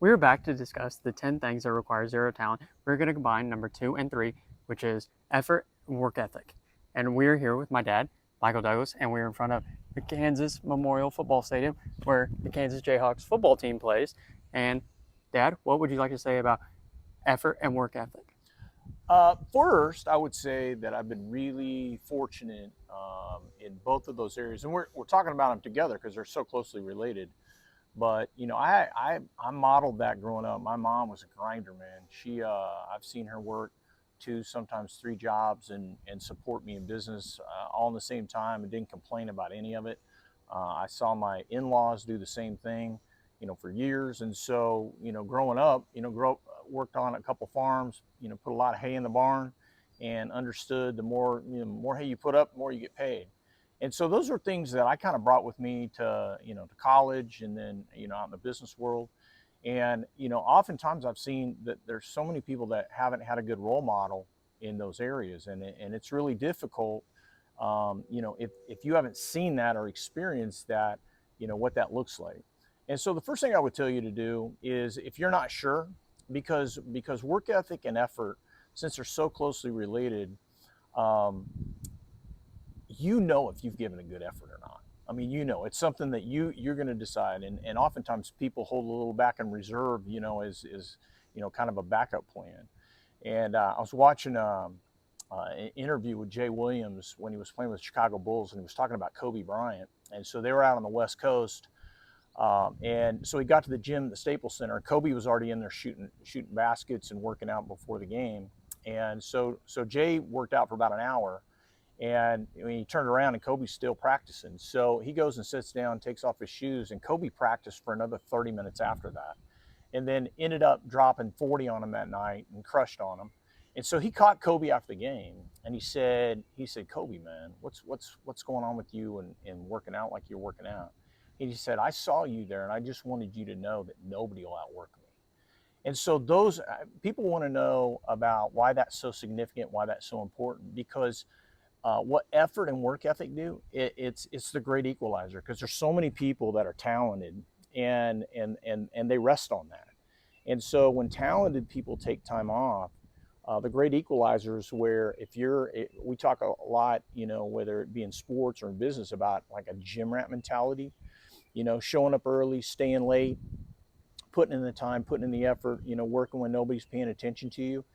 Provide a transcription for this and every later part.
We're back to discuss the 10 things that require zero talent. We're going to combine number 2 and 3, which is effort and work ethic. And we're here with my dad, Michael Douglas, and we're in front of the Kansas Memorial Football Stadium where the Kansas Jayhawks football team plays. And Dad, what would you like to say about effort and work ethic? First, I would say that I've been really fortunate in both of those areas, and we're talking about them together because they're so closely related. But I modeled that growing up. My mom was a grinder, man. I've seen her work 2, sometimes 3 jobs and support me in business all in the same time and didn't complain about any of it. I saw my in-laws do the same thing, for years. And so, growing up, worked on a couple farms, put a lot of hay in the barn and understood the more, more hay you put up, the more you get paid. And so those are things that I kind of brought with me to college and then, out in the business world. And, oftentimes I've seen that there's so many people that haven't had a good role model in those areas. And it's really difficult, if you haven't seen that or experienced that, what that looks like. And so the first thing I would tell you to do is, if you're not sure, because work ethic and effort, since they're so closely related, um, if you've given a good effort or not. I mean, it's something that you're going to decide, and oftentimes people hold a little back in reserve, as kind of a backup plan. And I was watching an interview with Jay Williams when he was playing with the Chicago Bulls, and he was talking about Kobe Bryant. And so they were out on the West Coast, and so he got to the gym at the Staples Center. Kobe was already in there shooting baskets and working out before the game. And so Jay worked out for about an hour, and he turned around and Kobe's still practicing. So he goes and sits down, takes off his shoes, and Kobe practiced for another 30 minutes after that, and then ended up dropping 40 on him that night and crushed on him. And so he caught Kobe after the game, and he said, Kobe, man, what's going on with you and working out like you're working out? And he said, I saw you there, and I just wanted you to know that nobody will outwork me. And so those people want to know about why that's so significant, why that's so important, because what effort and work ethic do, it's the great equalizer, because there's so many people that are talented and they rest on that. And so when talented people take time off, the great equalizer is where, we talk a lot, whether it be in sports or in business, about like a gym rat mentality, showing up early, staying late, putting in the time, putting in the effort, working when nobody's paying attention to you.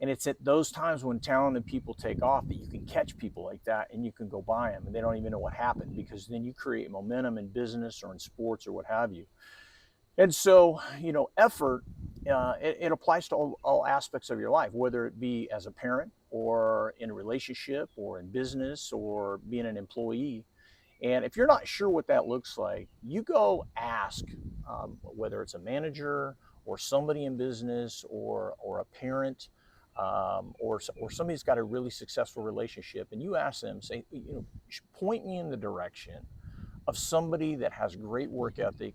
And it's at those times when talented people take off that you can catch people like that, and you can go by them and they don't even know what happened, because then you create momentum in business or in sports or what have you. And so, effort, it applies to all aspects of your life, whether it be as a parent or in a relationship or in business or being an employee. And if you're not sure what that looks like, you go ask, whether it's a manager or somebody in business or a parent, or somebody who's got a really successful relationship, and you ask them, say, point me in the direction of somebody that has great work ethic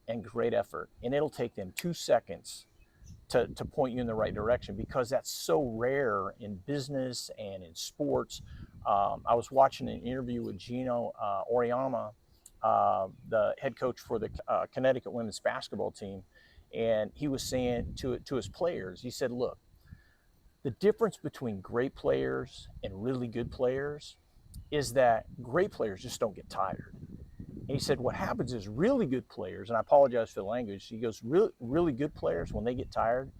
and great effort. And it'll take them 2 seconds to point you in the right direction, because that's so rare in business and in sports. I was watching an interview with Gino Auriemma, the head coach for the Connecticut women's basketball team, and he was saying to his players, he said, look, the difference between great players and really good players is that great players just don't get tired. And he said, what happens is really good players, and I apologize for the language, he goes, really good players, when they get tired,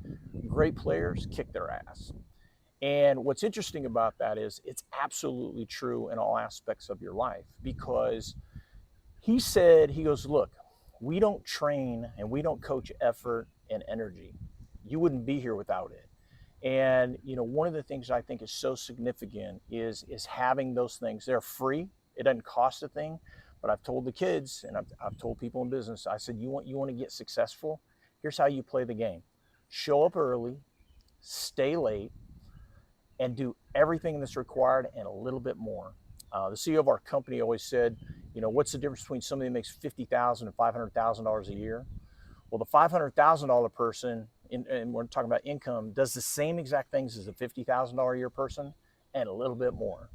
great players kick their ass. And what's interesting about that is it's absolutely true in all aspects of your life, because he goes, look, we don't train and we don't coach effort and energy. You wouldn't be here without it. And one of the things I think is so significant is having those things. They're free. It doesn't cost a thing. But I've told the kids, and I've told people in business, I said, you want to get successful? Here's how you play the game. Show up early, stay late, and do everything that's required and a little bit more. The CEO of our company always said, what's the difference between somebody that makes $50,000 and $500,000 a year? Well, the $500,000 person, and we're talking about income, does the same exact things as a $50,000 a year person and a little bit more.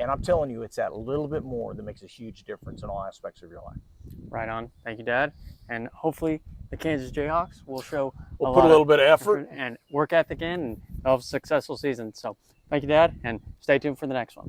And I'm telling you, it's that little bit more that makes a huge difference in all aspects of your life. Right on. Thank you, Dad. And hopefully the Kansas Jayhawks will show We'll put a little bit of effort and work ethic in, and they'll have a successful season. So thank you, Dad, and stay tuned for the next one.